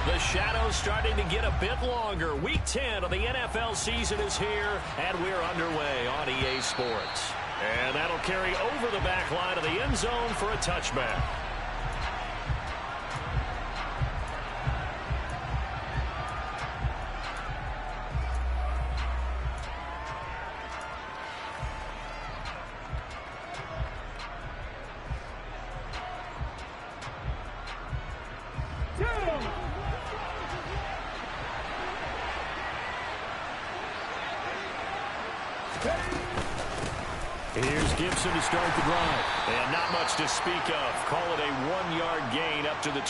The shadow's starting to get a bit longer. Week 10 of the NFL season is here, and we're underway on EA Sports. And that'll carry over the back line of the end zone for a touchback. Here's Gibson to start the drive. And not much to speak of. Call it a 1-yard gain up to the...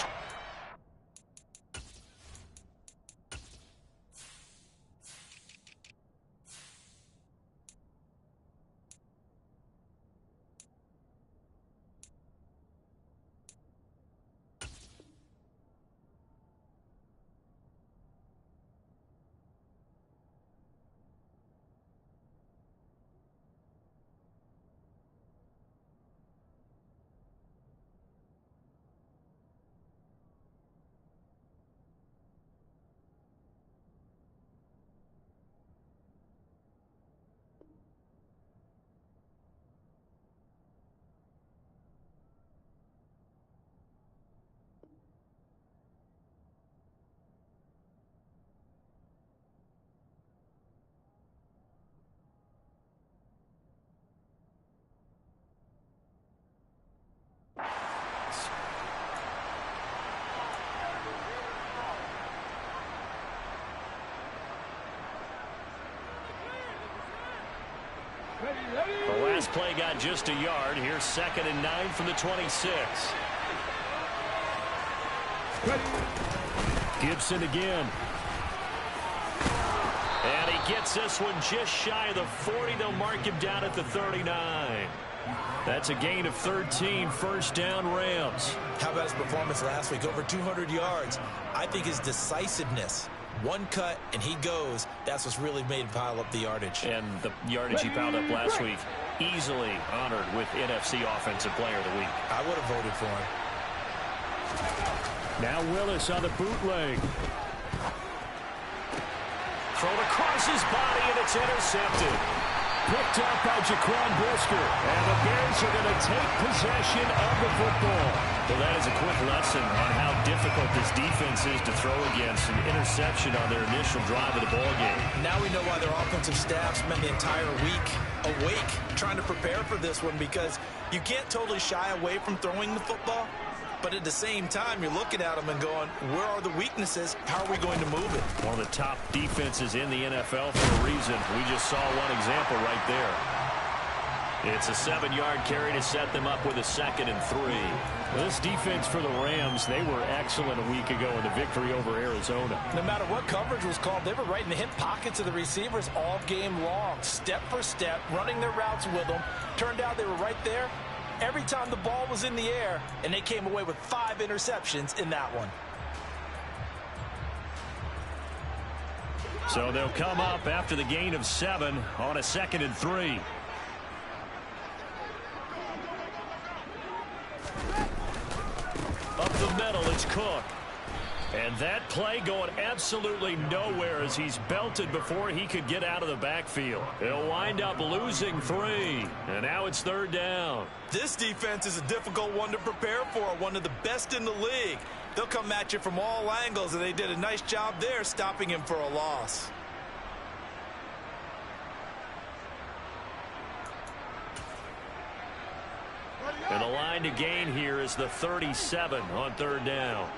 The last play got just a yard. Here's 2nd and 9 from the 26. Gibson again. And he gets this one just shy of the 40. They'll mark him down at the 39. That's a gain of 13, first down Rams. How about his performance last week? Over 200 yards. I think his decisiveness. One cut, and he goes. That's what's really made him pile up the yardage. And the yardage he piled up last week, easily honored with NFC Offensive Player of the Week. I would have voted for him. Now Willis on the bootleg. Thrown across his body, and it's intercepted. Picked up by Jaquan Brisker. And the Bears are going to take possession of the football. Well, that is a quick lesson on how difficult this defense is to throw against. An interception on their initial drive of the ballgame. Now we know why their offensive staff spent the entire week awake trying to prepare for this one, because you can't totally shy away from throwing the football. But at the same time, you're looking at them and going, where are the weaknesses? How are we going to move it? One of the top defenses in the NFL for a reason. We just saw one example right there. It's a 7-yard carry to set them up with a 2nd and 3. Well, this defense for the Rams, they were excellent a week ago in the victory over Arizona. No matter what coverage was called, they were right in the hip pockets of the receivers all game long. Step for step, running their routes with them. Turned out they were right there every time the ball was in the air, and they came away with 5 interceptions in that one. So they'll come up after the gain of 7 on a 2nd and 3. Up the middle, it's Cook. And that play going absolutely nowhere as he's belted before he could get out of the backfield. He'll wind up losing 3. And now it's 3rd down. This defense is a difficult one to prepare for, one of the best in the league. They'll come at you from all angles, and they did a nice job there stopping him for a loss. And the line to gain here is the 37 on 3rd down.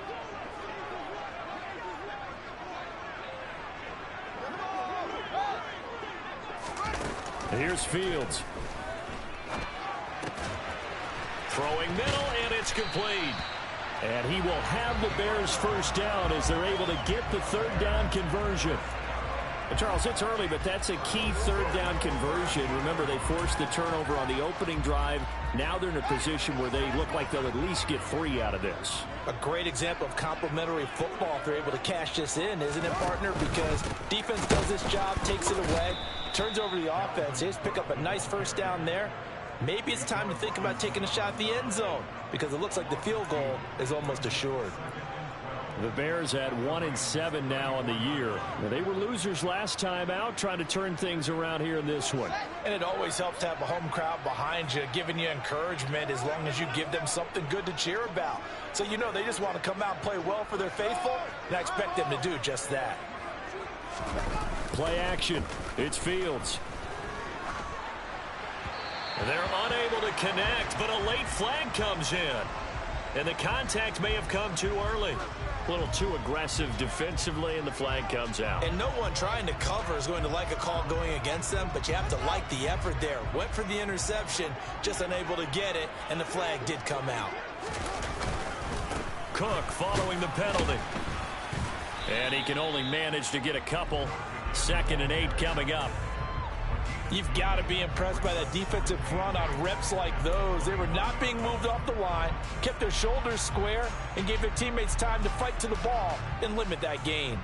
Here's Fields. Throwing middle, and it's complete. And he will have the Bears first down as they're able to get the 3rd down conversion. Charles, it's early, but that's a key 3rd down conversion. Remember, they forced the turnover on the opening drive. Now they're in a position where they look like they'll at least get 3 out of this. A great example of complementary football if they're able to cash this in, isn't it, partner? Because defense does this job, takes it away, turns over the offense. They just pick up a nice first down there. Maybe it's time to think about taking a shot at the end zone, because it looks like the field goal is almost assured. The Bears at 1-7 now on the year. Now, they were losers last time out, trying to turn things around here in this one. And it always helps to have a home crowd behind you, giving you encouragement as long as you give them something good to cheer about. So you know they just want to come out and play well for their faithful, and I expect them to do just that. Play action. It's Fields. They're unable to connect, but a late flag comes in. And the contact may have come too early. A little too aggressive defensively, and the flag comes out. And no one trying to cover is going to like a call going against them, but you have to like the effort there. Went for the interception, just unable to get it, and the flag did come out. Cook following the penalty. And he can only manage to get a couple. 2nd and 8 coming up. You've got to be impressed by that defensive front on reps like those. They were not being moved off the line, kept their shoulders square, and gave their teammates time to fight to the ball and limit that gain.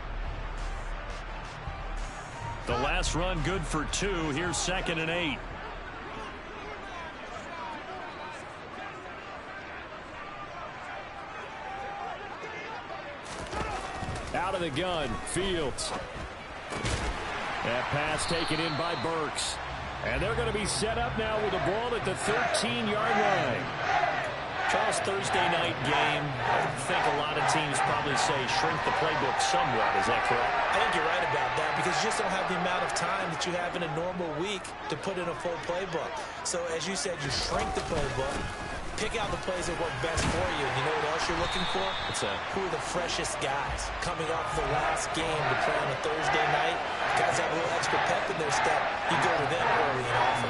The last run good for 2. Here's 2nd and 8. Out of the gun, Fields. That pass taken in by Burks. And they're going to be set up now with the ball at the 13-yard line. Charles, Thursday night game. I think a lot of teams probably say shrink the playbook somewhat. Is that correct? I think you're right about that because you just don't have the amount of time that you have in a normal week to put in a full playbook. So as you said, you shrink the playbook. Pick out the plays that work best for you. You know what else you're looking for? What's that? Who are the freshest guys coming off the last game to play on a Thursday night? Guys have a little extra pep in their step. You go to them early and often.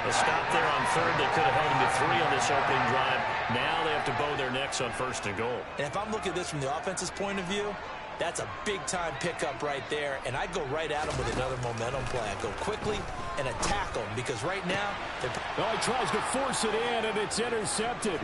A stop there on 3rd. They could have held him to 3 on this opening drive. Now they have to bow their necks on 1st and goal. And if I'm looking at this from the offense's point of view, that's a big-time pickup right there. And I go right at him with another momentum play. I go quickly and attack them because right now they're... Oh, he tries to force it in, and it's intercepted.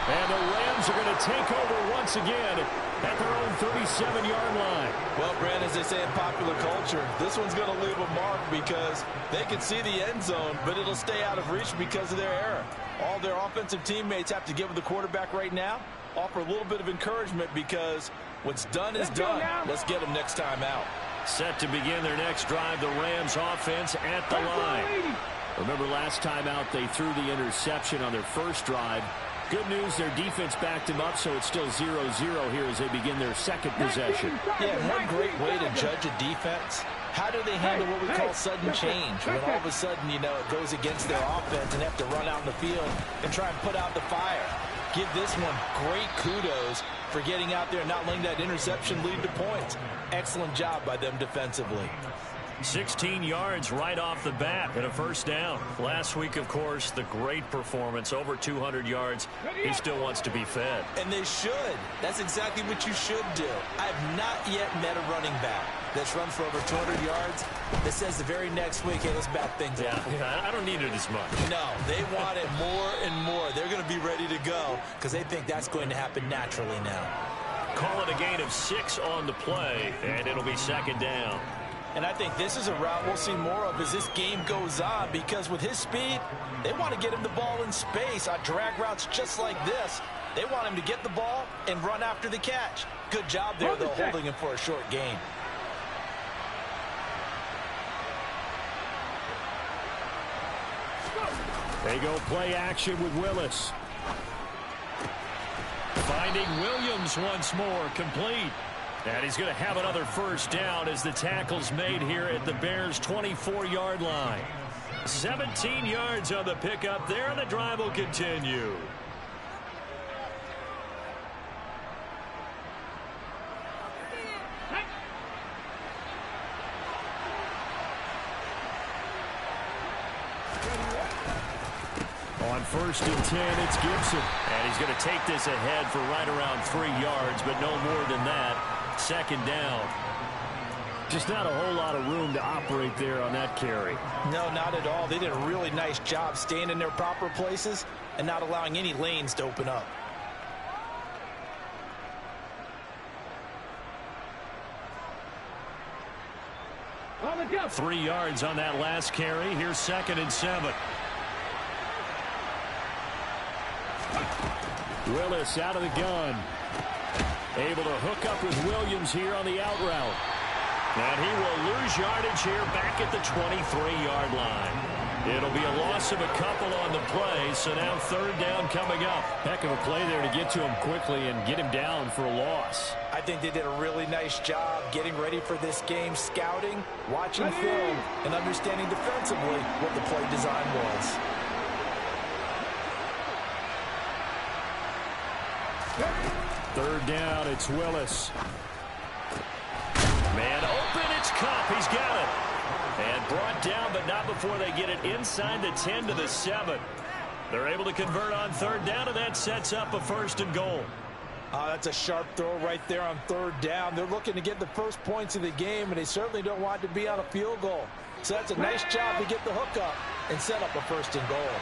And the Rams are going to take over once again at their own 37-yard line. Well, Brand, as they say in popular culture, this one's going to leave a mark because they can see the end zone, but it'll stay out of reach because of their error. All their offensive teammates have to give the quarterback right now, offer a little bit of encouragement because what's done is done. Let's get them next time out. Set to begin their next drive, the Rams offense at the line. Remember last time out they threw the interception on their first drive. Good news, their defense backed him up, so it's still 0-0 here as they begin their second possession. Yeah, one great way to judge a defense. How do they handle what we call sudden change? When all of a sudden, you know, it goes against their offense and have to run out in the field and try and put out the fire. Give this one great kudos for getting out there and not letting that interception lead to points. Excellent job by them defensively. 16 yards right off the bat and a 1st down. Last week, of course, the great performance, over 200 yards. He still wants to be fed. And they should. That's exactly what you should do. I have not yet met a running back that's run for over 200 yards that says the very next week, hey, let's back things up. Yeah, I don't need it as much. No, they want it more and more. They're going to be ready to go because they think that's going to happen naturally now. Call it a gain of 6 on the play, and it'll be 2nd down. And I think this is a route we'll see more of as this game goes on because with his speed, they want to get him the ball in space on drag routes just like this. They want him to get the ball and run after the catch. Good job there, though, holding him for a short gain. They go play action with Willis. Finding Williams once more, complete. And he's going to have another 1st down as the tackle's made here at the Bears' 24-yard line. 17 yards on the pickup there, and the drive will continue. On 1st and 10, it's Gibson. And he's going to take this ahead for right around 3 yards, but no more than that. 2nd down. Just not a whole lot of room to operate there on that carry. No, not at all. They did a really nice job staying in their proper places and not allowing any lanes to open up. Got 3 yards on that last carry. Here's 2nd and 7. Willis out of the gun. Able to hook up with Williams here on the out route. And he will lose yardage here back at the 23-yard line. It'll be a loss of a couple on the play, so now third down coming up. Heck of a play there to get to him quickly and get him down for a loss. I think they did a really nice job getting ready for this game, scouting, watching film, and understanding defensively what the play design was. Third down, it's Willis. Man open, it's Cup. He's got it. And brought down, but not before they get it inside the 10 to the 7. They're able to convert on third down, and that sets up a 1st and goal. That's a sharp throw right there on third down. They're looking to get the first points of the game, and they certainly don't want to be on a field goal. So that's a nice job to get the hook up and set up a 1st and goal.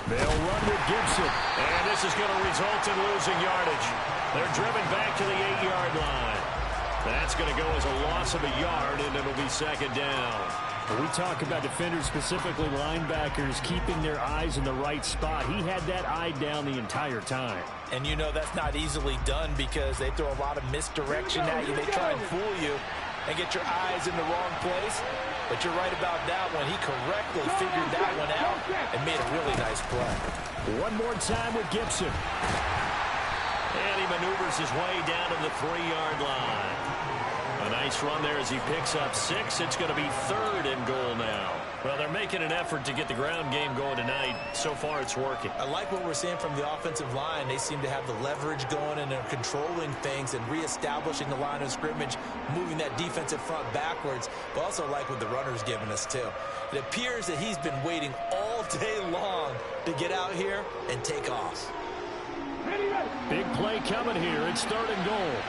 They'll run with Gibson. And this is going to result in losing yardage. They're driven back to the 8-yard line. That's going to go as a loss of a yard, and it'll be 2nd down. When we talk about defenders, specifically linebackers, keeping their eyes in the right spot. He had that eye down the entire time. And you know that's not easily done because they throw a lot of misdirection at you. They try and fool you and get your eyes in the wrong place. But you're right about that one. He correctly figured that one out and made a really nice play. One more time with Gibson. And he maneuvers his way down to the 3-yard line. A nice run there as he picks up 6. It's going to be 3rd and goal now. Well, they're making an effort to get the ground game going tonight. So far, it's working. I like what we're seeing from the offensive line. They seem to have the leverage going, and they're controlling things and reestablishing the line of scrimmage, moving that defensive front backwards. But also like what the runner's giving us, too. It appears that he's been waiting all day long to get out here and take off. Big play coming here. It's 3rd and goal.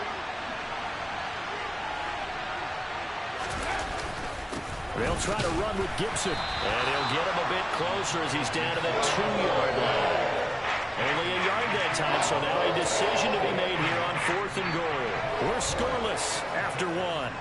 They'll try to run with Gibson. And he'll get him a bit closer as he's down to the 2-yard line. Only a yard that time, so now a decision to be made here on 4th and goal. We're scoreless after 1.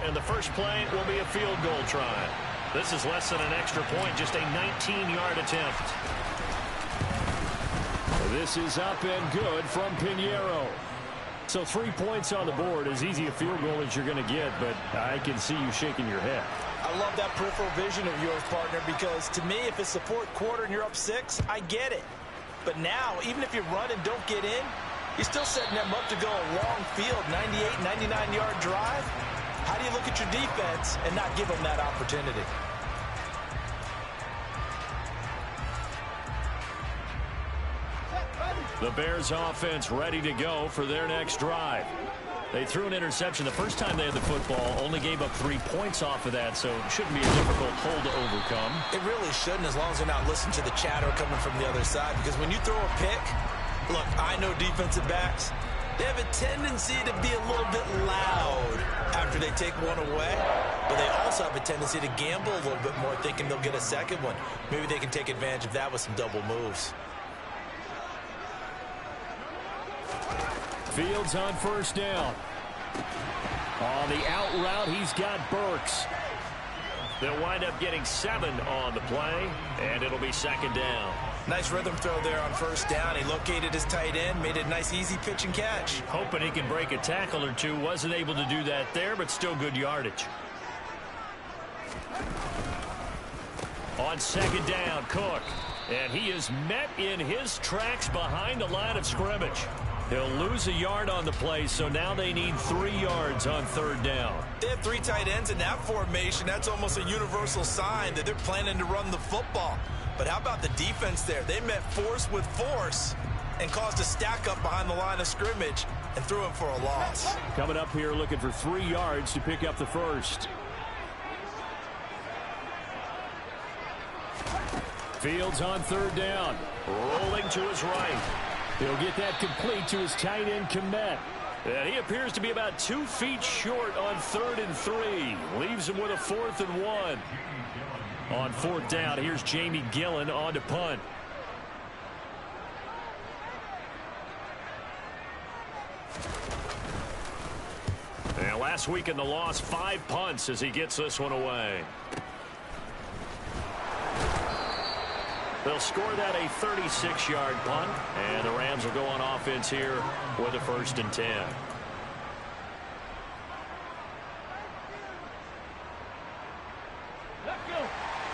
And the first play will be a field goal try. This is less than an extra point, just a 19-yard attempt. This is up and good from Pinheiro. So 3 points on the board, as easy a field goal as you're going to get, but I can see you shaking your head. I love that peripheral vision of yours, partner, because to me, if it's the 4th quarter and you're up 6, I get it. But now, even if you run and don't get in, you're still setting them up to go a long field, 98, 99-yard drive. How do you look at your defense and not give them that opportunity? The Bears offense ready to go for their next drive. They threw an interception the first time they had the football, only gave up 3 points off of that, so it shouldn't be a difficult hole to overcome. It really shouldn't, as long as they're not listening to the chatter coming from the other side, because when you throw a pick, look, I know defensive backs, they have a tendency to be a little bit loud after they take one away, but they also have a tendency to gamble a little bit more, thinking they'll get a second one. Maybe they can take advantage of that with some double moves. Fields on 1st down. On the out route, he's got Burks. They'll wind up getting 7 on the play, and it'll be 2nd down. Nice rhythm throw there on 1st down. He located his tight end, made a nice easy pitch and catch. Hoping he can break a tackle or two. Wasn't able to do that there, but still good yardage. On 2nd down, Cook. And he is met in his tracks behind the line of scrimmage. He'll lose a yard on the play, so now they need 3 yards on 3rd down. They have 3 tight ends in that formation. That's almost a universal sign that they're planning to run the football. But how about the defense there? They met force with force and caused a stack up behind the line of scrimmage and threw him for a loss. Coming up here looking for 3 yards to pick up the first. Fields on 3rd down. Rolling to his right. He'll get that complete to his tight end, Kmet. And he appears to be about 2 feet short on 3rd and 3. Leaves him with a 4th and 1. On 4th down, here's Jamie Gillen on to punt. And last week in the loss, 5 punts as he gets this one away. They'll score that a 36-yard punt, and the Rams will go on offense here with a 1st and 10.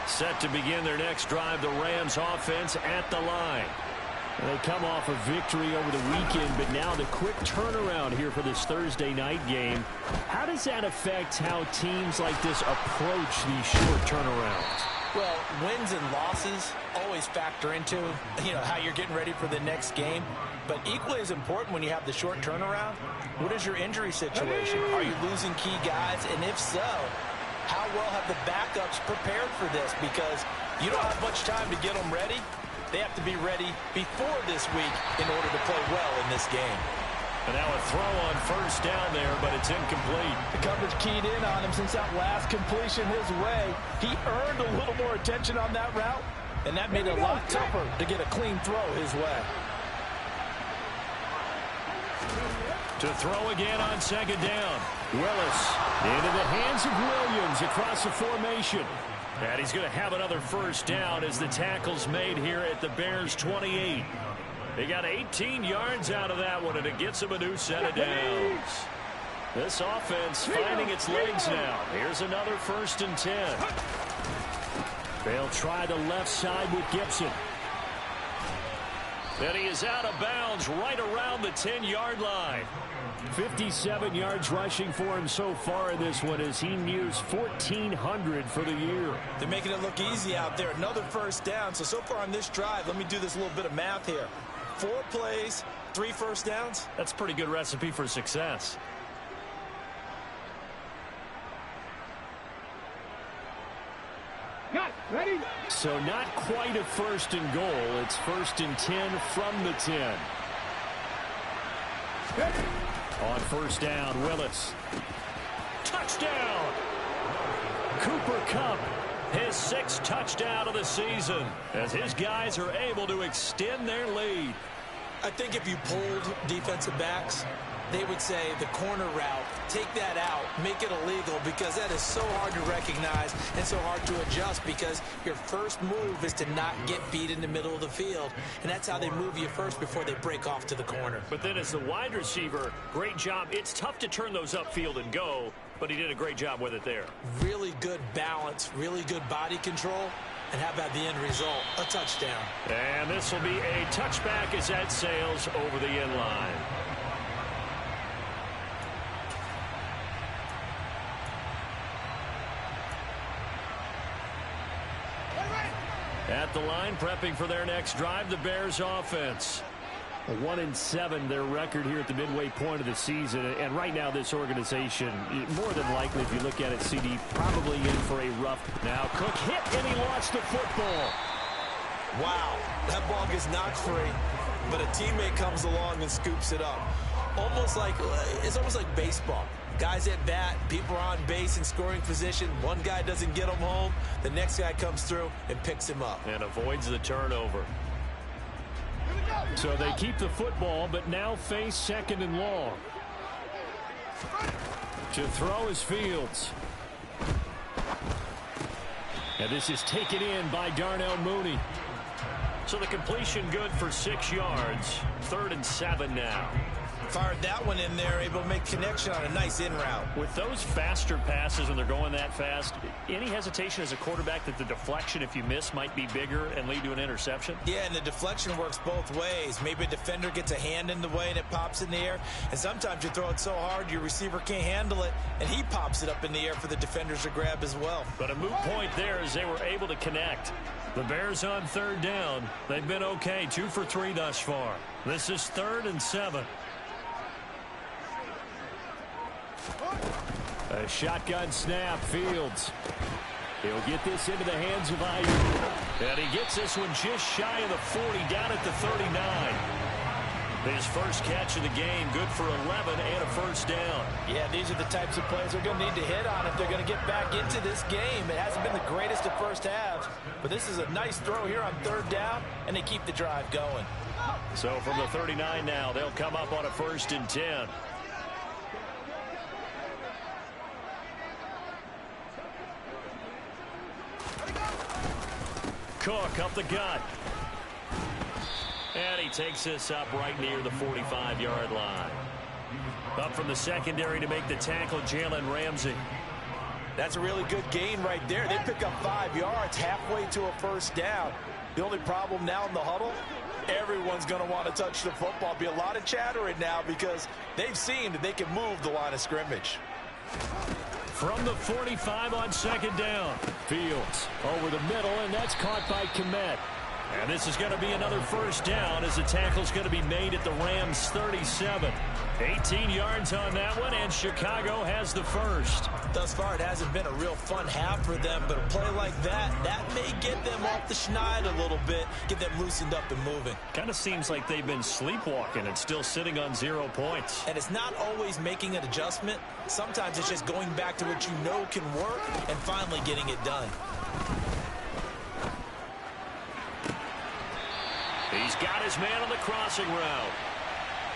Set to begin their next drive, the Rams offense at the line. They come off a victory over the weekend, but now the quick turnaround here for this Thursday night game. How does that affect how teams like this approach these short turnarounds? Well, wins and losses always factor into, how you're getting ready for the next game. But equally as important when you have the short turnaround, what is your injury situation? Are you losing key guys? And if so, how well have the backups prepared for this? Because you don't have much time to get them ready. They have to be ready before this week in order to play well in this game. And now a throw on 1st down there, but it's incomplete. The coverage keyed in on him since that last completion his way. He earned a little more attention on that route, and that made it a lot tougher to get a clean throw his way. To throw again on 2nd down. Willis into the hands of Williams across the formation. And he's going to have another 1st down as the tackle's made here at the Bears' 28. They got 18 yards out of that one, and it gets him a new set of downs. This offense finding its legs now. Here's another 1st and 10. They'll try the left side with Gibson. And he is out of bounds right around the 10-yard line. 57 yards rushing for him so far in this one as he nears 1,400 for the year. They're making it look easy out there. Another 1st down. So far on this drive, let me do this little bit of math here. 4 plays, 3 1st downs. That's a pretty good recipe for success. Ready? So not quite a 1st and goal. It's 1st and 10 from the 10. On 1st down, Willis. Touchdown! Cooper Kupp, his 6th touchdown of the season, as his guys are able to extend their lead. I think if you polled defensive backs, they would say the corner route, take that out, make it illegal, because that is so hard to recognize and so hard to adjust, because your first move is to not get beat in the middle of the field, and that's how they move you first before they break off to the corner. But then as the wide receiver, great job. It's tough to turn those upfield and go, but he did a great job with it there. Really good balance, really good body control, and how about the end result? A touchdown. And this will be a touchback as that sails over the end line. At the line, prepping for their next drive, the Bears offense. 1-7 their record here at the midway point of the season, and right now this organization, more than likely if you look at it, CD, probably in for a rough. Now Cook hit and he lost the football. Wow, that ball gets knocked free, but a teammate comes along and scoops it up. It's almost like baseball. Guys at bat, people are on base in scoring position. One guy doesn't get him home. The next guy comes through and picks him up. And avoids the turnover. So they keep the football, but now face 2nd and long. To throw is Fields. And this is taken in by Darnell Mooney. So the completion good for 6 yards. 3rd and 7 now. Fired that one in there, able to make connection on a nice in route. With those faster passes when they're going that fast, any hesitation as a quarterback that the deflection, if you miss, might be bigger and lead to an interception? Yeah, and the deflection works both ways. Maybe a defender gets a hand in the way and it pops in the air. And sometimes you throw it so hard your receiver can't handle it, and he pops it up in the air for the defenders to grab as well. But a moot point there as they were able to connect. The Bears on 3rd down. They've been okay, 2 for 3 thus far. This is 3rd and 7. A shotgun snap, Fields. He'll get this into the hands of Ayuk. And he gets this one just shy of the 40, down at the 39. His first catch of the game, good for 11 and a first down. Yeah, these are the types of plays they're going to need to hit on if they're going to get back into this game. It hasn't been the greatest of first halves, but this is a nice throw here on third down, and they keep the drive going. So from the 39 now, they'll come up on a 1st and 10. Cook up the gut. And he takes this up right near the 45-yard line. Up from the secondary to make the tackle, Jalen Ramsey. That's a really good gain right there. They pick up 5 yards halfway to a first down. The only problem now in the huddle, everyone's going to want to touch the football. Be a lot of chattering now because they've seen that they can move the line of scrimmage. From the 45 on 2nd down. Fields over the middle, and that's caught by Kmet. And this is going to be another first down as the tackle's going to be made at the Rams' 37. 18 yards on that one, and Chicago has the first. Thus far, it hasn't been a real fun half for them, but a play like that may get them off the schneid a little bit, get them loosened up and moving. Kind of seems like they've been sleepwalking and still sitting on 0 points. And it's not always making an adjustment. Sometimes it's just going back to what you know can work and finally getting it done. He's got his man on the crossing route.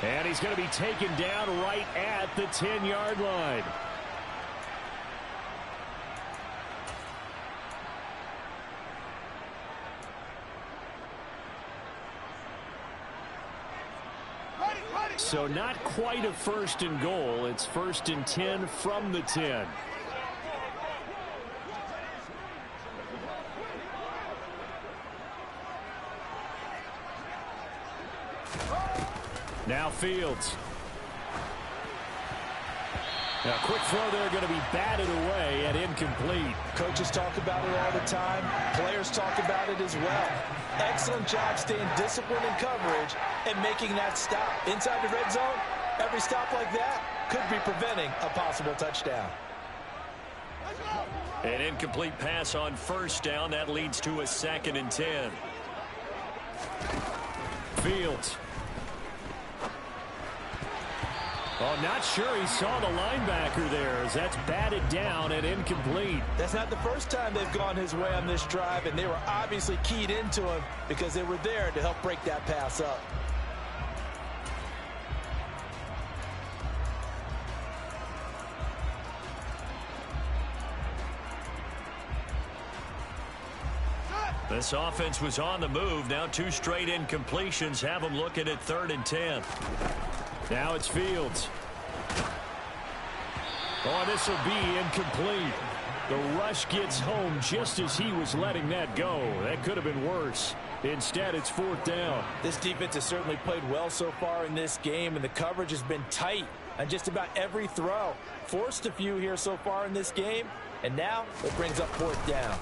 And he's going to be taken down right at the 10-yard line. So not quite a 1st and goal. It's 1st and 10 from the 10. Now Fields. Now quick throw there, going to be batted away and incomplete. Coaches talk about it all the time. Players talk about it as well. Excellent job staying disciplined in coverage and making that stop. Inside the red zone, every stop like that could be preventing a possible touchdown. An incomplete pass on 1st down. That leads to a 2nd and 10. Fields. Oh, not sure he saw the linebacker there as that's batted down and incomplete. That's not the first time they've gone his way on this drive, and they were obviously keyed into him because they were there to help break that pass up. This offense was on the move. Now 2 straight incompletions have them looking at 3rd and 10. Now it's Fields. Oh, this will be incomplete. The rush gets home just as he was letting that go. That could have been worse. Instead, it's 4th down. This defense has certainly played well so far in this game, and the coverage has been tight on just about every throw. Forced a few here so far in this game, and now it brings up 4th down.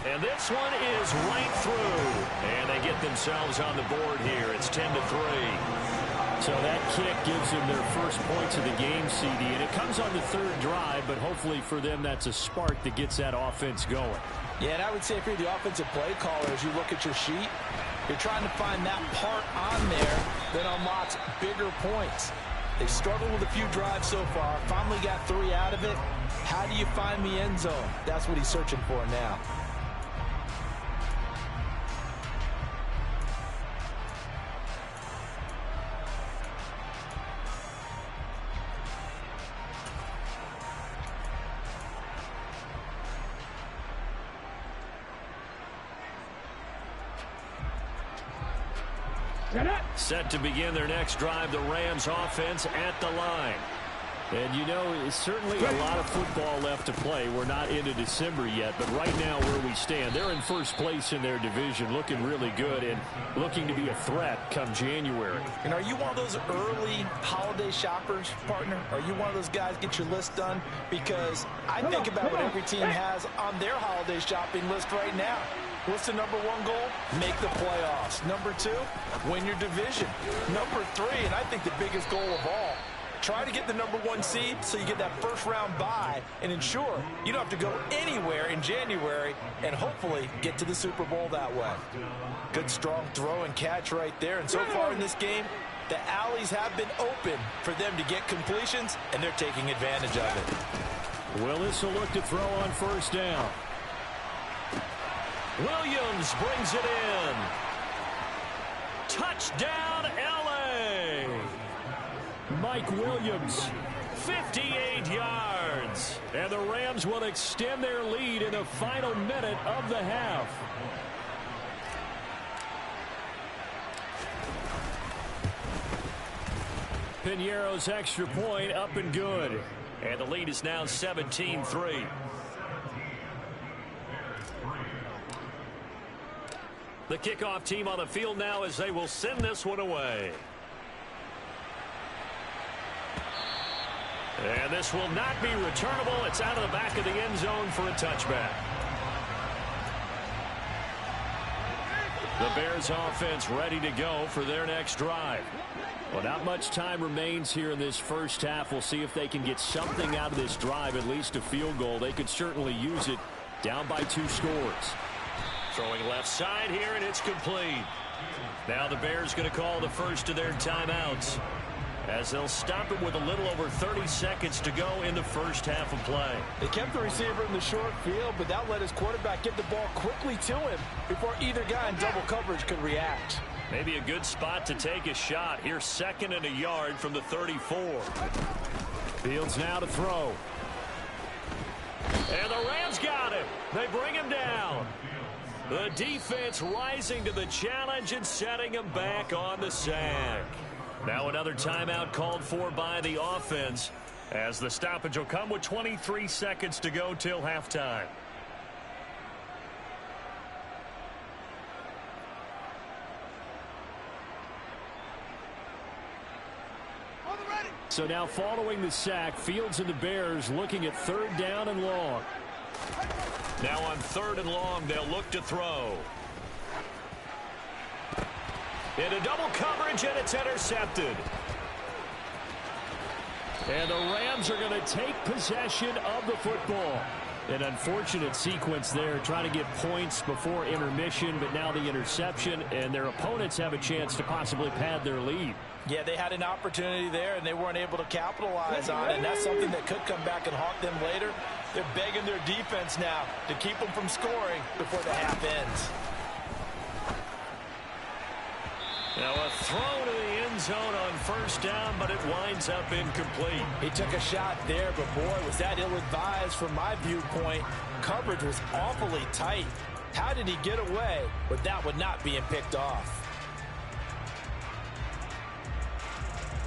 And this one is right through. And they get themselves on the board here. It's 10-3. So that kick gives them their first points of the game, CD. And it comes on the 3rd drive, but hopefully for them that's a spark that gets that offense going. Yeah, and I would say if you're the offensive play caller, as you look at your sheet, you're trying to find that part on there that unlocks bigger points. They struggled with a few drives so far, finally got 3 out of it. How do you find the end zone? That's what he's searching for now. Set to begin their next drive, the Rams offense at the line. And, you know, certainly a lot of football left to play. We're not into December yet, but right now where we stand, they're in first place in their division, looking really good and looking to be a threat come January. And are you one of those early holiday shoppers, partner? Are you one of those guys get your list done? Because I think about what every team has on their holiday shopping list right now. What's the #1 goal? Make the playoffs. #2, win your division. #3, and I think the biggest goal of all, Try to get the #1 seed so you get that first-round bye and ensure you don't have to go anywhere in January and hopefully get to the Super Bowl that way. Good, strong throw and catch right there. And so far in this game, the alleys have been open for them to get completions, and they're taking advantage of it. Willis will look to throw on first down. Williams brings it in. Touchdown, L.A. Mike Williams. 58 yards. And the Rams will extend their lead in the final minute of the half. Piñeiro's extra point up and good. And the lead is now 17-3. The kickoff team on the field now as they will send this one away. And this will not be returnable. It's out of the back of the end zone for a touchback. The Bears offense ready to go for their next drive. Well, not much time remains here in this first half. We'll see if they can get something out of this drive, at least a field goal. They could certainly use it down by 2 scores. Throwing left side here, and it's complete. Now the Bears going to call the first of their timeouts as they'll stop it with a little over 30 seconds to go in the first half of play. They kept the receiver in the short field, but that let his quarterback get the ball quickly to him before either guy in double coverage could react. Maybe a good spot to take a shot. Here, 2nd and a yard from the 34. Fields now to throw. And the Rams got him. They bring him down. The defense rising to the challenge and setting him back on the sack. Now another timeout called for by the offense as the stoppage will come with 23 seconds to go till halftime. So now following the sack, Fields and the Bears looking at 3rd down and long. Now on 3rd and long, they'll look to throw. Into double coverage, and it's intercepted. And the Rams are going to take possession of the football. An unfortunate sequence there, trying to get points before intermission, but now the interception, and their opponents have a chance to possibly pad their lead. Yeah, they had an opportunity there, and they weren't able to capitalize on it, and that's something that could come back and haunt them later. They're begging their defense now to keep them from scoring before the half ends. Now a throw to the end zone on 1st down, but it winds up incomplete. He took a shot there, but boy, was that ill-advised from my viewpoint. Coverage was awfully tight. How did he get away with that one not being picked off?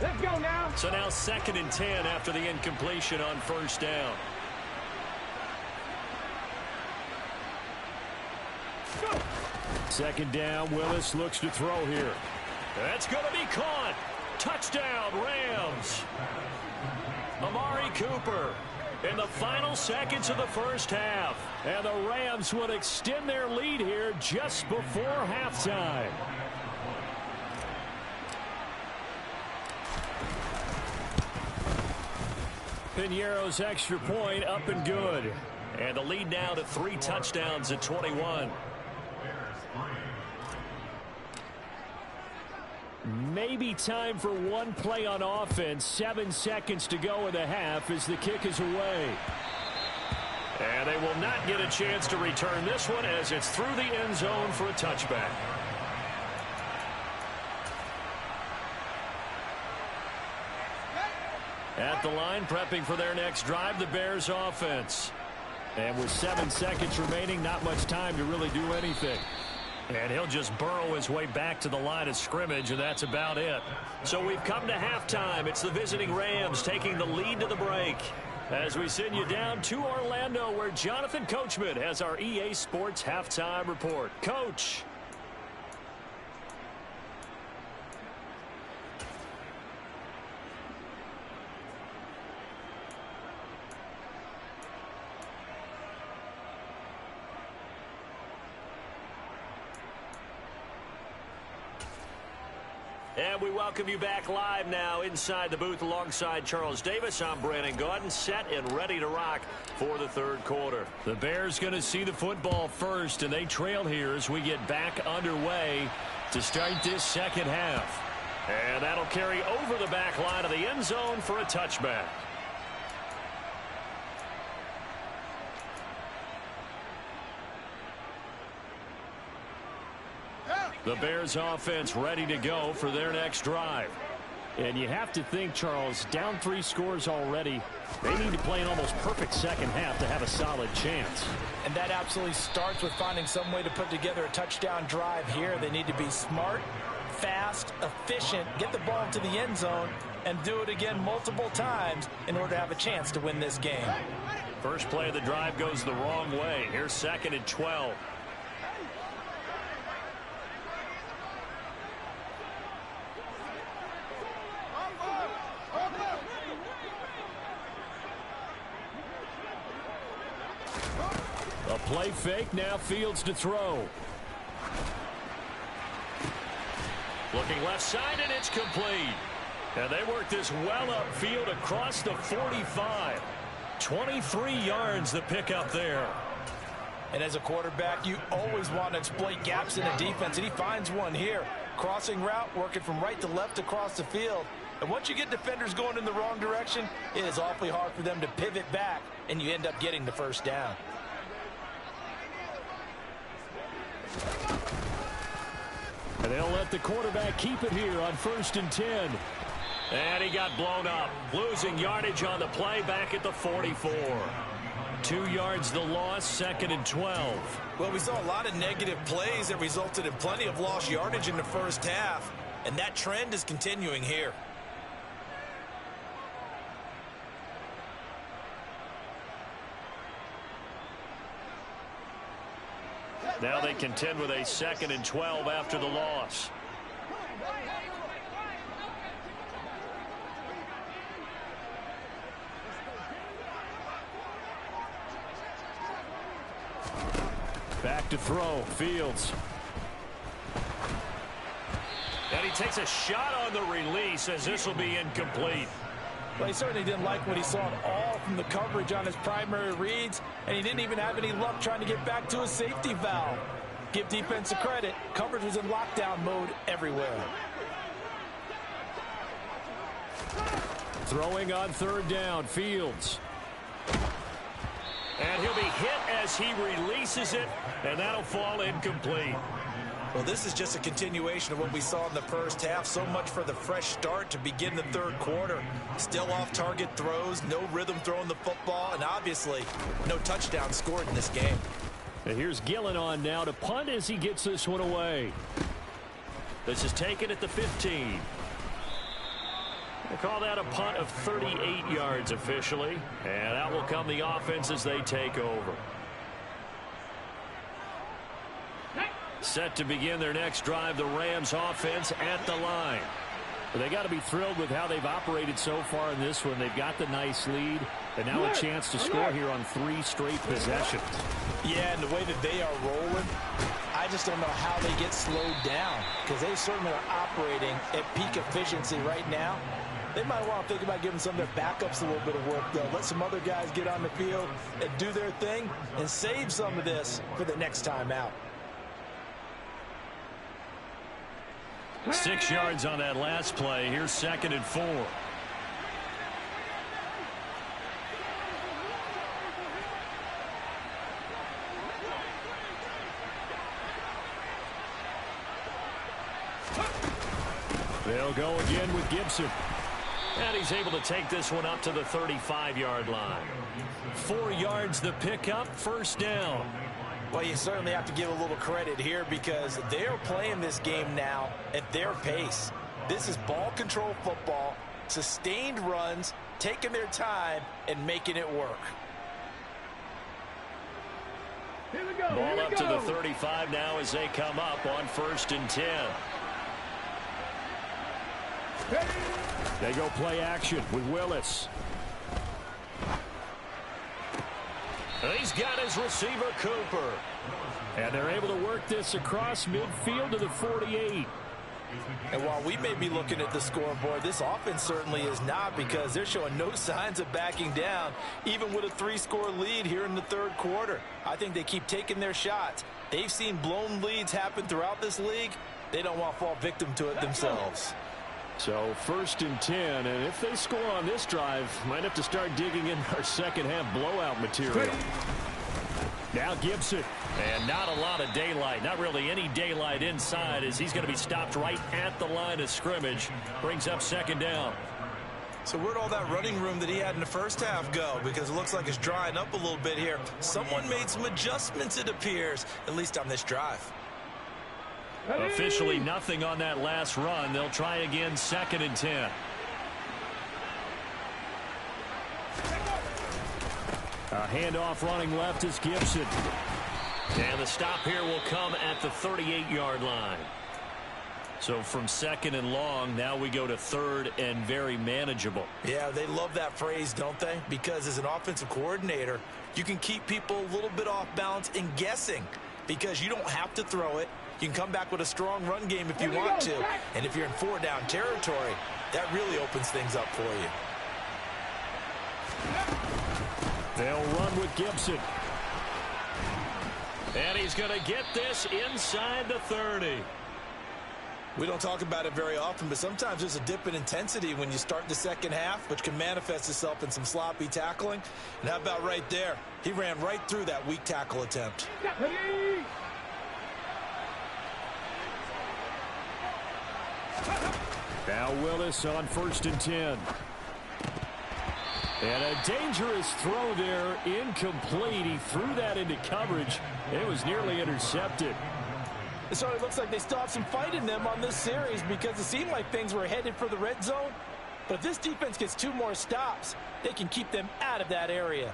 Let's go now. So now 2nd and 10 after the incompletion on 1st down. Go. 2nd down, Willis looks to throw here. That's going to be caught. Touchdown, Rams. Amari Cooper in the final seconds of the first half. And the Rams would extend their lead here just before halftime. Piñeiro's extra point up and good. And the lead now to 3 touchdowns at 21. Maybe time for one play on offense. 7 seconds to go in the half as the kick is away. And they will not get a chance to return this one as it's through the end zone for a touchback. At the line, prepping for their next drive, the Bears offense. And with 7 seconds remaining, not much time to really do anything. And he'll just burrow his way back to the line of scrimmage, and that's about it. So we've come to halftime. It's the visiting Rams taking the lead to the break. As we send you down to Orlando, where Jonathan Coachman has our EA Sports halftime report. Coach. And we welcome you back live now inside the booth alongside Charles Davis. I'm Brandon Gaudin, set and ready to rock for the third quarter. The Bears going to see the football first, and they trail here as we get back underway to start this second half. And that'll carry over the back line of the end zone for a touchback. The Bears offense ready to go for their next drive. And you have to think, Charles, down 3 scores already. They need to play an almost perfect second half to have a solid chance. And that absolutely starts with finding some way to put together a touchdown drive here. They need to be smart, fast, efficient, get the ball to the end zone, and do it again multiple times in order to have a chance to win this game. First play of the drive goes the wrong way. Here's 2nd and 12. A play fake, now Fields to throw. Looking left side, and it's complete. And they work this well upfield across the 45. 23 yards the pickup there. And as a quarterback, you always want to exploit gaps in a defense, and he finds one here. Crossing route, working from right to left across the field. And once you get defenders going in the wrong direction, it is awfully hard for them to pivot back, and you end up getting the first down. And they'll let the quarterback keep it here on 1st and 10. And he got blown up. Losing yardage on the play back at the 44. 2 yards the loss, 2nd and 12. Well, we saw a lot of negative plays that resulted in plenty of lost yardage in the first half. And that trend is continuing here. Now they contend with a 2nd and 12 after the loss. Back to throw, Fields. And he takes a shot on the release as this will be incomplete. Well, he certainly didn't like what he saw at all from the coverage on his primary reads, and he didn't even have any luck trying to get back to his safety valve. Give defense a credit. Coverage was in lockdown mode everywhere. Throwing on 3rd down, Fields. And he'll be hit as he releases it, and that'll fall incomplete. Well, this is just a continuation of what we saw in the first half. So much for the fresh start to begin the third quarter. Still off-target throws, no rhythm throwing the football, and obviously no touchdown scored in this game. And here's Gillen on now to punt as he gets this one away. This is taken at the 15. They call that a punt of 38 yards officially, and out will come the offense as they take over. Set to begin their next drive, the Rams offense at the line. Well, they got to be thrilled with how they've operated so far in this one. They've got the nice lead, and now a chance to score here on 3 straight possessions. Yeah, and the way that they are rolling, I just don't know how they get slowed down, because they certainly are operating at peak efficiency right now. They might want to think about giving some of their backups a little bit of work, though. Let some other guys get on the field and do their thing and save some of this for the next time out. 6 yards on that last play. Here's 2nd and 4. They'll go again with Gibson. And he's able to take this one up to the 35-yard line. 4 yards the pickup, 1st down. Well, you certainly have to give a little credit here because they're playing this game now at their pace. This is ball control football, sustained runs, taking their time, and making it work. Here we go. Ball up to the 35 now as they come up on 1st and 10. They go play action with Willis. He's got his receiver, Cooper. And they're able to work this across midfield to the 48. And while we may be looking at the scoreboard, this offense certainly is not, because they're showing no signs of backing down, even with a 3-score lead here in the third quarter. I think they keep taking their shots. They've seen blown leads happen throughout this league. They don't want to fall victim to it themselves. So 1st and 10, and if they score on this drive, might have to start digging in our second-half blowout material. Now Gibson. And not a lot of daylight, not really any daylight inside, as he's going to be stopped right at the line of scrimmage. Brings up 2nd down. So where'd all that running room that he had in the first half go? Because it looks like it's drying up a little bit here. Someone made some adjustments, it appears, at least on this drive. Officially nothing on that last run. They'll try again, 2nd and 10. A handoff running left is Gibson. And the stop here will come at the 38-yard line. So from 2nd and long, now we go to 3rd and very manageable. Yeah, they love that phrase, don't they? Because as an offensive coordinator, you can keep people a little bit off balance and guessing, because you don't have to throw it. You can come back with a strong run game if you want to. And if you're in 4-down territory, that really opens things up for you. They'll run with Gibson. And he's going to get this inside the 30. We don't talk about it very often, but sometimes there's a dip in intensity when you start the second half, which can manifest itself in some sloppy tackling. And how about right there? He ran right through that weak tackle attempt. Now Willis on 1st and 10. And a dangerous throw there, incomplete. He threw that into coverage. It was nearly intercepted. It certainly looks like they still have some fight in them on this series, because it seemed like things were headed for the red zone. But if this defense gets 2 more stops, they can keep them out of that area.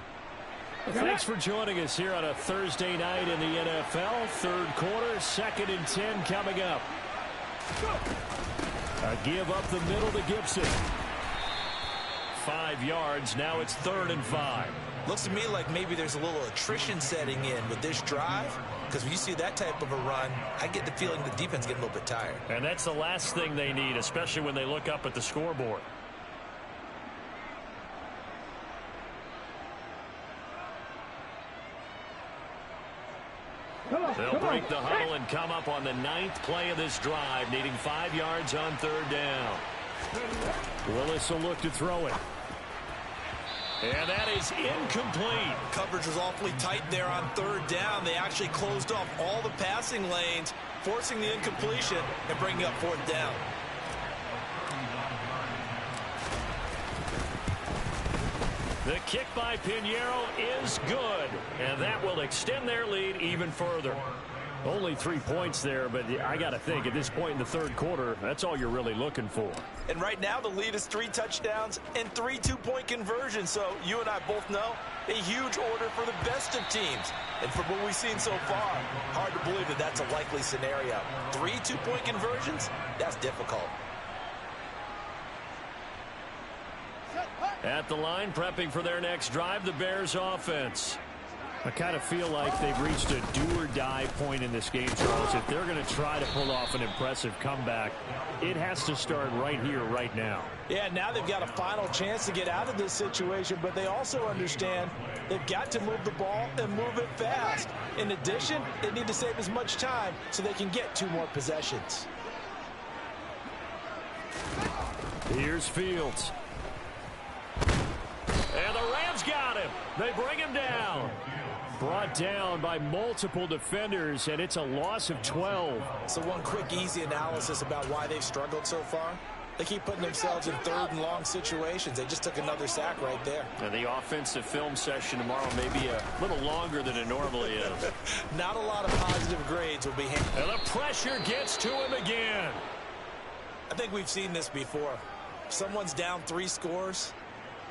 Well, thanks for joining us here on a Thursday night in the NFL. Third quarter, 2nd and 10 coming up. A give up the middle to Gibson. 5 yards. Now it's 3rd and 5. Looks to me like maybe there's a little attrition setting in with this drive, because when you see that type of a run, I get the feeling the defense getting a little bit tired. And that's the last thing they need, especially when they look up at the scoreboard. They'll break the huddle and come up on the 9th play of this drive, needing 5 yards on 3rd down. Willis will look to throw it. And that is incomplete. Coverage was awfully tight there on 3rd down. They actually closed off all the passing lanes, forcing the incompletion and bringing up 4th down. The kick by Pinheiro is good, and that will extend their lead even further. Only 3 points there, but I got to think at this point in the third quarter, that's all you're really looking for. And right now the lead is 3 touchdowns and 3 two-point conversions. So you and I both know a huge order for the best of teams. And from what we've seen so far, hard to believe that that's a likely scenario. 3 two-point conversions? That's difficult. At the line, prepping for their next drive, the Bears offense. I kind of feel like they've reached a do-or-die point in this game, Charles. If they're going to try to pull off an impressive comeback, it has to start right here, right now. Yeah, now they've got a final chance to get out of this situation, but they also understand they've got to move the ball and move it fast. In addition, they need to save as much time so they can get 2 more possessions. Here's Fields. And the Rams got him. They bring him down. Brought down by multiple defenders, and it's a loss of 12. So one quick, easy analysis about why they've struggled so far. They keep putting themselves in 3rd and long situations. They just took another sack right there. And the offensive film session tomorrow may be a little longer than it normally is. Not a lot of positive grades will be handed. And the pressure gets to him again. I think we've seen this before. Someone's down 3 scores.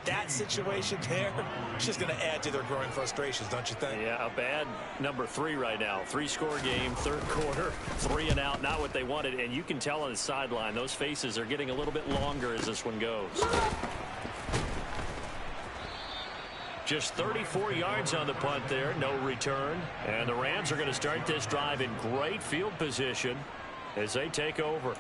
That situation there, it's just going to add to their growing frustrations, don't you think? Yeah, a bad number 3 right now. 3-score game, third quarter, 3 and out, not what they wanted. And you can tell on the sideline, those faces are getting a little bit longer as this one goes. Just 34 yards on the punt there, no return. And the Rams are going to start this drive in great field position as they take over.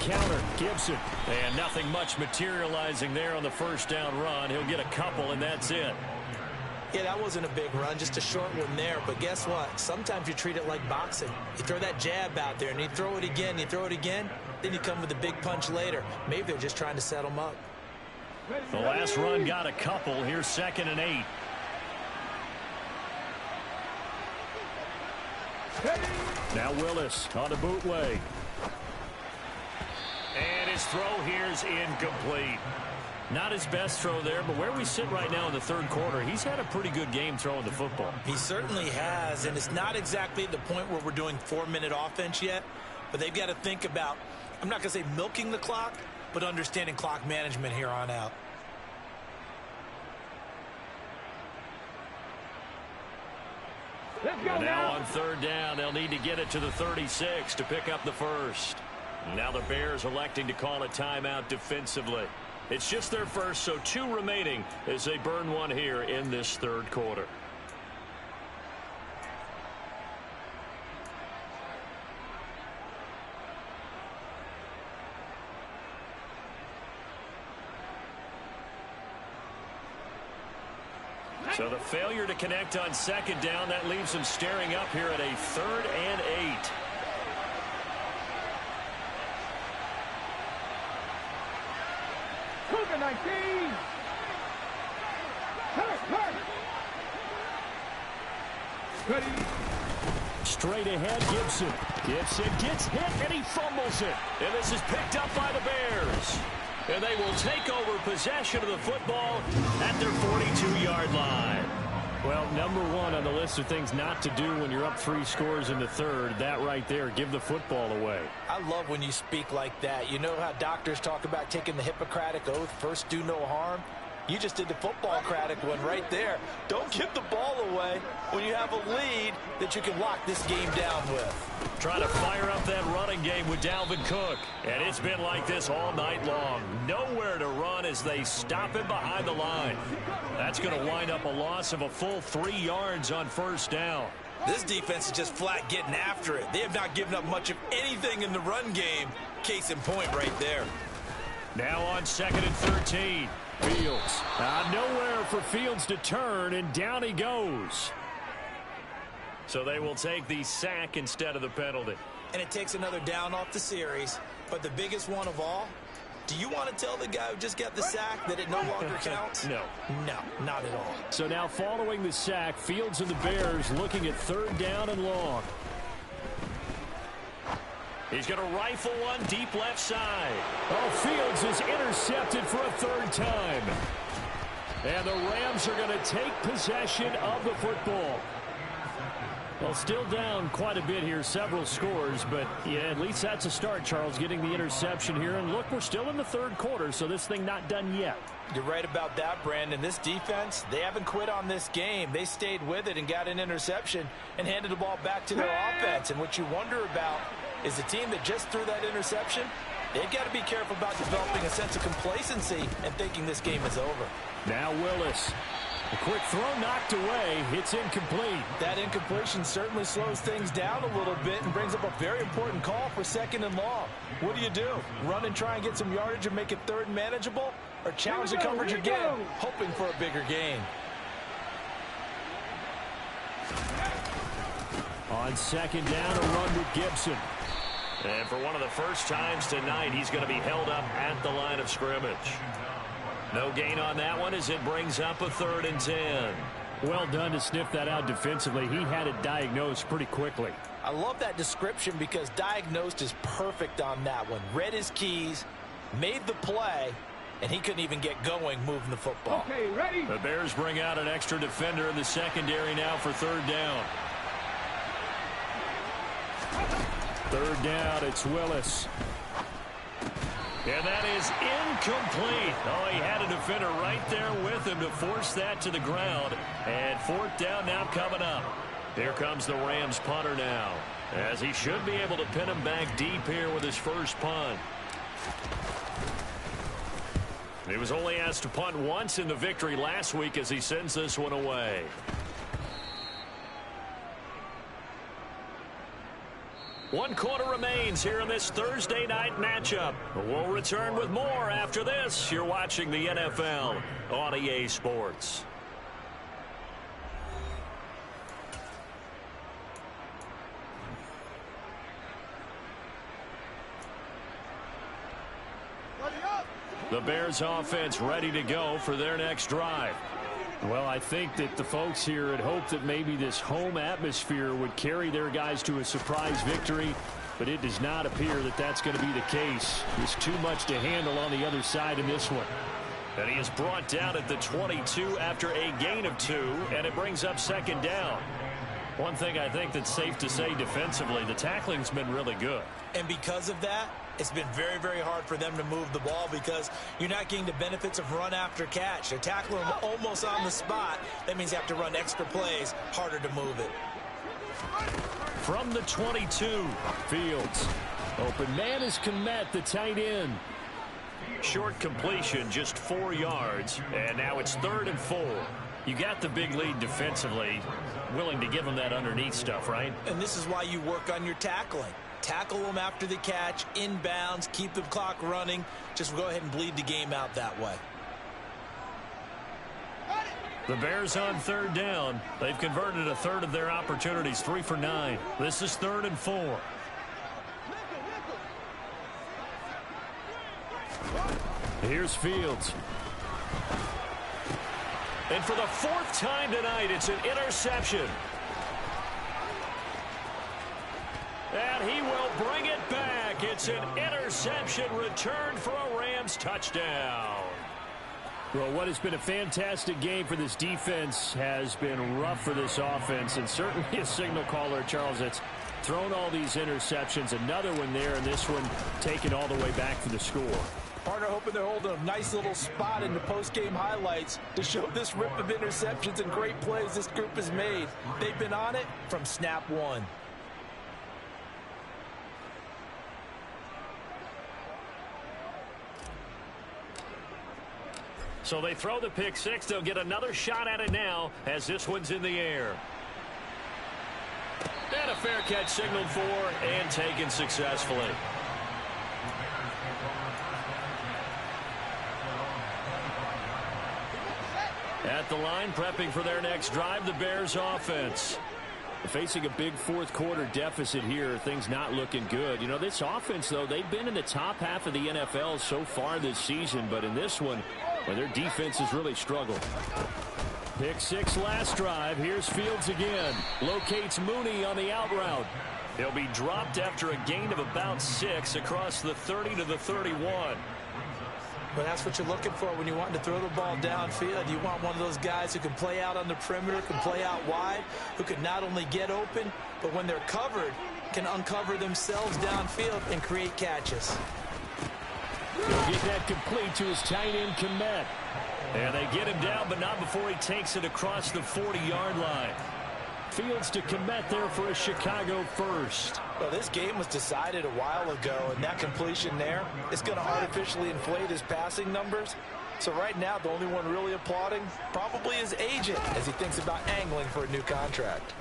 counter. Gibson. And nothing much materializing there on the first down run. He'll get a couple, and that's it. Yeah, that wasn't a big run, just a short one there. But guess what? Sometimes you treat it like boxing. You throw that jab out there, and you throw it again, then you come with a big punch later. Maybe they're just trying to set them up. The last run got a couple. Here's 2nd and 8. Now Willis on a bootleg. And his throw here's incomplete. Not his best throw there, but where we sit right now in the third quarter, he's had a pretty good game throwing the football. He certainly has, and it's not exactly at the point where we're doing 4-minute offense yet, but they've got to think about, I'm not going to say milking the clock, but understanding clock management here on out. And now on 3rd down, they'll need to get it to the 36 to pick up the first. Now the Bears electing to call a timeout defensively. It's just their first, so 2 remaining as they burn one here in this third quarter. So the failure to connect on 2nd down, that leaves them staring up here at a 3rd and 8. Cougar 19. Ready. Straight ahead, Gibson. Gibson gets hit, and he fumbles it. And this is picked up by the Bears. And they will take over possession of the football at their 42-yard line. Well, number 1 on the list of things not to do when you're up 3 scores in the third, that right there, give the football away. I love when you speak like that. You know how doctors talk about taking the Hippocratic Oath, first do no harm? You just did the football-cratic one right there. Don't give the ball away when you have a lead that you can lock this game down with. Trying to fire up that running game with Dalvin Cook. And it's been like this all night long. Nowhere to run as they stop him behind the line. That's going to wind up a loss of a full 3 yards on 1st down. This defense is just flat getting after it. They have not given up much of anything in the run game. Case in point right there. Now on 2nd and 13. Fields. Nowhere for Fields to turn, and down he goes. So they will take the sack instead of the penalty. And it takes another down off the series. But the biggest one of all, do you want to tell the guy who just got the sack that it no longer counts? No. No, not at all. So now following the sack, Fields and the Bears looking at 3rd down and long. He's going to rifle one deep left side. Oh, Fields is intercepted for a 3rd time. And the Rams are going to take possession of the football. Well, still down quite a bit here, several scores, but yeah, at least that's a start, Charles, getting the interception here. And look, we're still in the third quarter, so this thing not done yet. You're right about that, Brandon. This defense, they haven't quit on this game. They stayed with it and got an interception and handed the ball back to their offense. And what you wonder about is the team that just threw that interception, they've got to be careful about developing a sense of complacency and thinking this game is over. Now Willis. A quick throw knocked away. It's incomplete. That incompletion certainly slows things down a little bit and brings up a very important call for 2nd and long. What do? Run and try and get some yardage and make it 3rd and manageable? Or challenge the coverage again, hoping for a bigger gain? On 2nd down, a run with Gibson. And for one of the first times tonight, he's going to be held up at the line of scrimmage. No gain on that one as it brings up a 3rd and 10. Well done to sniff that out defensively. He had it diagnosed pretty quickly. I love that description because diagnosed is perfect on that one. Read his keys, made the play, and he couldn't even get going moving the football. Okay, ready. The Bears bring out an extra defender in the secondary now for 3rd down. 3rd down, it's Willis. And that is incomplete. Oh, he had a defender right there with him to force that to the ground. And 4th down now coming up. Here comes the Rams punter now, as he should be able to pin him back deep here with his first punt. He was only asked to punt once in the victory last week as he sends this one away. 1 quarter remains here in this Thursday night matchup. We'll return with more after this. You're watching the NFL on EA Sports. The Bears offense ready to go for their next drive. Well, I think that the folks here had hoped that maybe this home atmosphere would carry their guys to a surprise victory, but it does not appear that that's going to be the case. There's too much to handle on the other side in this one. And he is brought down at the 22 after a gain of 2, and it brings up 2nd down. One thing I think that's safe to say defensively, the tackling's been really good. And because of that, it's been very, very hard for them to move the ball because you're not getting the benefits of run after catch. They're tackling them almost on the spot. That means you have to run extra plays, harder to move it. From the 22, Fields. Open man is Kmet, the tight end. Short completion, just 4 yards, and now it's 3rd and 4. You got the big lead defensively, willing to give them that underneath stuff, right? And this is why you work on your tackling. Tackle them after the catch, inbounds, keep the clock running. Just go ahead and bleed the game out that way. The Bears on 3rd down. They've converted 1/3 of their opportunities, 3 for 9. This is 3rd and 4. Here's Fields. And for the 4th time tonight, it's an interception. And he will bring it back. It's an interception returned for a Rams touchdown. Well, what has been a fantastic game for this defense has been rough for this offense, and certainly a signal caller, Charles, that's thrown all these interceptions. Another one there, and this one taken all the way back for the score. Partner hoping they're holding a nice little spot in the post-game highlights to show this rip of interceptions and great plays this group has made. They've been on it from snap 1. So they throw the pick 6. They'll get another shot at it now as this one's in the air. And a fair catch signaled for and taken successfully. At the line, prepping for their next drive, the Bears offense. Facing a big 4th quarter deficit here, things not looking good. You know, this offense, though, they've been in the top half of the NFL so far this season, but in this one, well, their defense has really struggled. Pick 6 last drive. Here's Fields again. Locates Mooney on the out route. He'll be dropped after a gain of about 6 across the 30 to the 31. But that's what you're looking for when you're wanting to throw the ball downfield. You want one of those guys who can play out on the perimeter, can play out wide, who can not only get open, but when they're covered, can uncover themselves downfield and create catches. He'll get that complete to his tight end, Kmet. And they get him down, but not before he takes it across the 40-yard line. Fields to Kmet there for a Chicago first. Well, this game was decided a while ago, and that completion there is going to artificially inflate his passing numbers. So right now, the only one really applauding probably his agent as he thinks about angling for a new contract.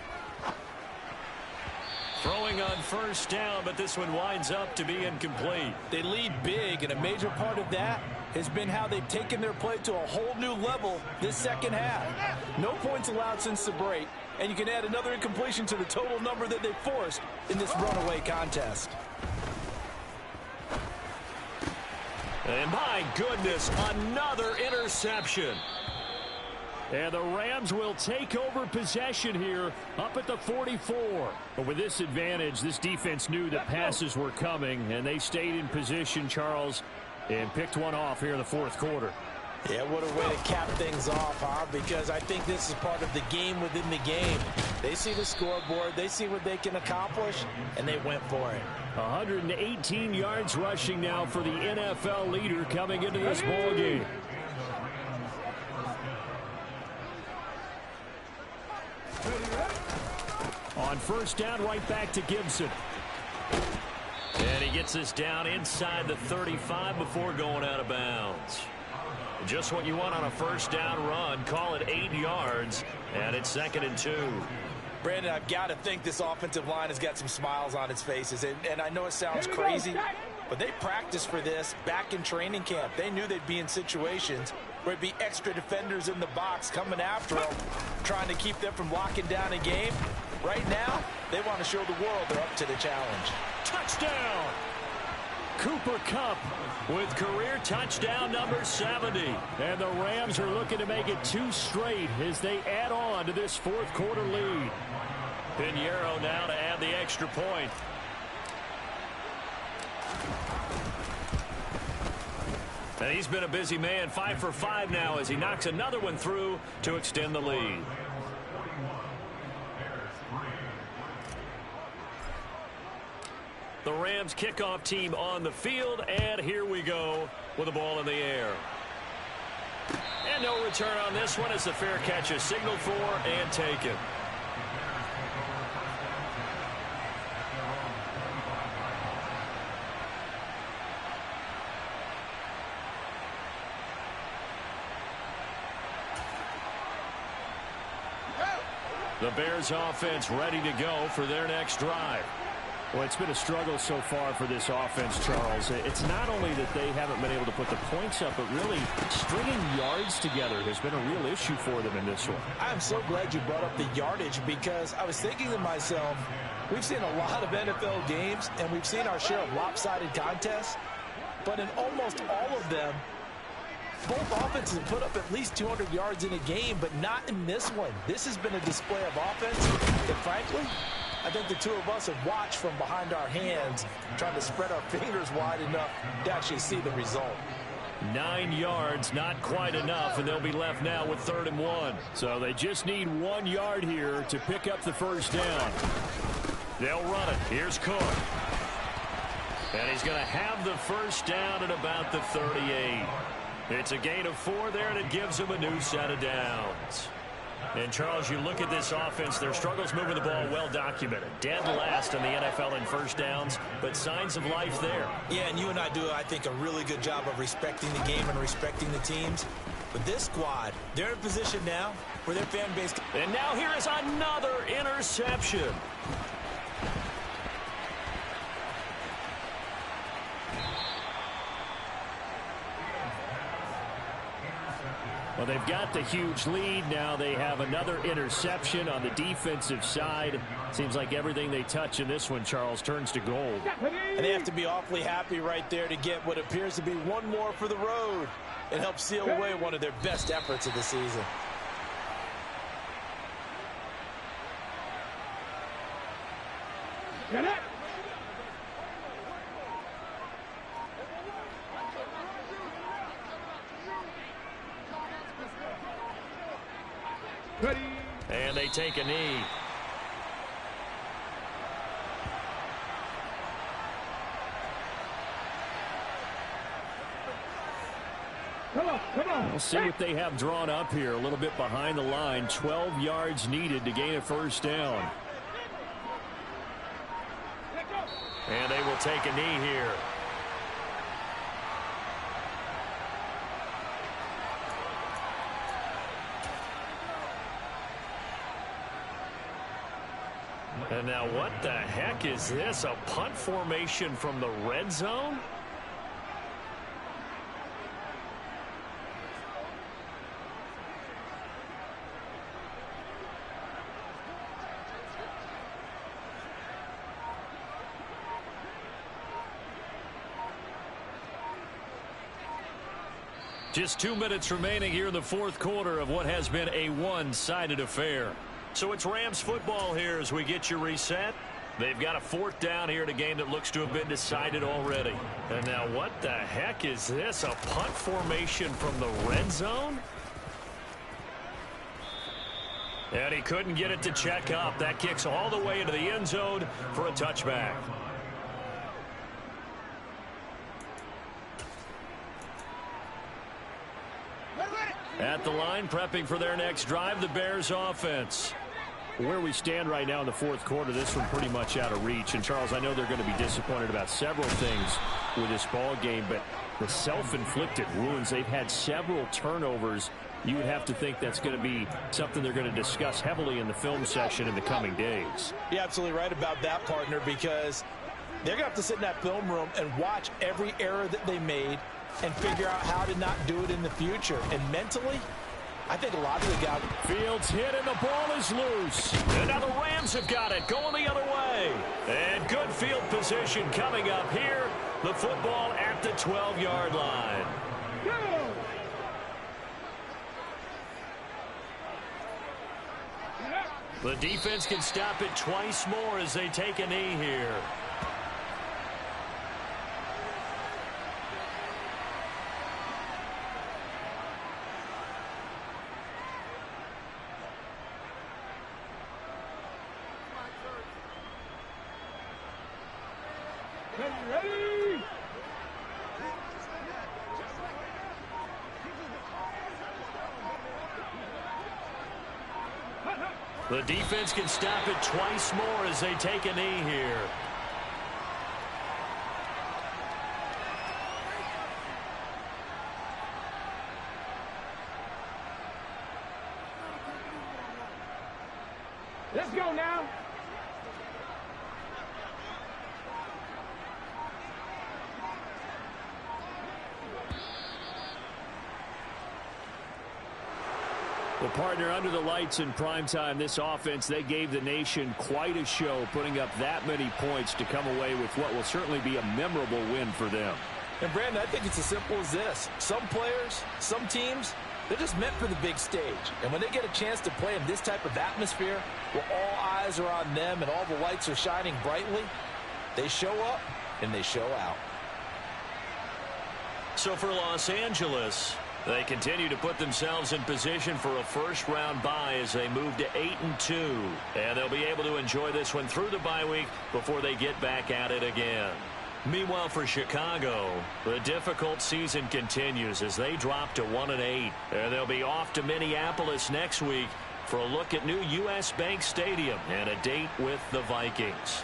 Throwing on 1st down, but this one winds up to be incomplete. They lead big, and a major part of that has been how they've taken their play to a whole new level this 2nd half. No points allowed since the break, and you can add another incompletion to the total number that they forced in this runaway contest. And my goodness, another interception. And the Rams will take over possession here up at the 44. But with this advantage, this defense knew that passes were coming, and they stayed in position, Charles, and picked one off here in the 4th quarter. Yeah, what a way to cap things off, huh? Because I think this is part of the game within the game. They see the scoreboard, they see what they can accomplish, and they went for it. 118 yards rushing now for the NFL leader coming into this ballgame. On 1st down, right back to Gibson. And he gets this down inside the 35 before going out of bounds. Just what you want on a 1st down run. Call it 8 yards, and it's 2nd and 2. Brandon, I've got to think this offensive line has got some smiles on its faces. And I know it sounds crazy, but they practiced for this back in training camp. They knew they'd be in situations where it'd be extra defenders in the box coming after them, trying to keep them from locking down a game. Right now, they want to show the world they're up to the challenge. Touchdown! Cooper Kupp with career touchdown number 70. And the Rams are looking to make it 2 straight as they add on to this fourth quarter lead. Pinheiro now to add the extra point. And he's been a busy man, 5 for 5 now as he knocks another one through to extend the lead. The Rams kickoff team on the field, and here we go with the ball in the air. And no return on this one as the fair catch is signaled for and taken. The Bears offense ready to go for their next drive. Well, it's been a struggle so far for this offense, Charles. It's not only that they haven't been able to put the points up, but really stringing yards together has been a real issue for them in this one. I'm so glad you brought up the yardage because I was thinking to myself, we've seen a lot of NFL games and we've seen our share of lopsided contests, but in almost all of them, both offenses have put up at least 200 yards in a game, but not in this one. This has been a display of offense that, frankly, I think the two of us have watched from behind our hands, trying to spread our fingers wide enough to actually see the result. 9 yards, not quite enough, and they'll be left now with 3rd and 1. So they just need 1 yard here to pick up the first down. They'll run it. Here's Cook. And he's going to have the first down at about the 38. It's a gain of 4 there, and it gives him a new set of downs. And, Charles, you look at this offense, their struggles moving the ball well documented. Dead last in the NFL in first downs, but signs of life there. Yeah, and you and I do, I think, a really good job of respecting the game and respecting the teams. But this squad, they're in a position now where their fan base... And now here is another interception. Well, they've got the huge lead. Now they have another interception on the defensive side. Seems like everything they touch in this one, Charles, turns to gold. And they have to be awfully happy right there to get what appears to be one more for the road and help seal away one of their best efforts of the season. Get it! Ready. And they take a knee. Come on. We'll see what they have drawn up here. A little bit behind the line. 12 yards needed to gain a first down. And they will take a knee here. And now what the heck is this? A punt formation from the red zone? Just 2 minutes remaining here in the fourth quarter of what has been a one-sided affair. So it's Rams football here as we get you reset. They've got a 4th down here in a game that looks to have been decided already. And now what the heck is this? A punt formation from the red zone? And he couldn't get it to check up. That kicks all the way into the end zone for a touchback. At the line, prepping for their next drive, the Bears offense. Where we stand right now in the fourth quarter, this one pretty much out of reach. And, Charles, I know they're going to be disappointed about several things with this ball game, but the self-inflicted wounds, they've had several turnovers you would have to think that's going to be something they're going to discuss heavily in the film session in the coming days. You're absolutely right about that, partner, because they're going to have to sit in that film room and watch every error that they made and figure out how to not do it in the future. And mentally, I think a lot of the guys... Fields hit and the ball is loose. And now the Rams have got it, going the other way. And good field position coming up here. The football at the 12-yard line. The defense can stop it twice more as they take a knee here. The defense can stop it twice more as they take a knee here. Let's go now. Well, partner, under the lights in primetime, this offense, they gave the nation quite a show, putting up that many points to come away with what will certainly be a memorable win for them. And, Brandon, I think it's as simple as this. Some players, some teams, they're just meant for the big stage. And when they get a chance to play in this type of atmosphere, where all eyes are on them and all the lights are shining brightly, they show up and they show out. So for Los Angeles, they continue to put themselves in position for a first-round bye as they move to 8-2. And they'll be able to enjoy this one through the bye week before they get back at it again. Meanwhile, for Chicago, the difficult season continues as they drop to 1-8. And they'll be off to Minneapolis next week for a look at new U.S. Bank Stadium and a date with the Vikings.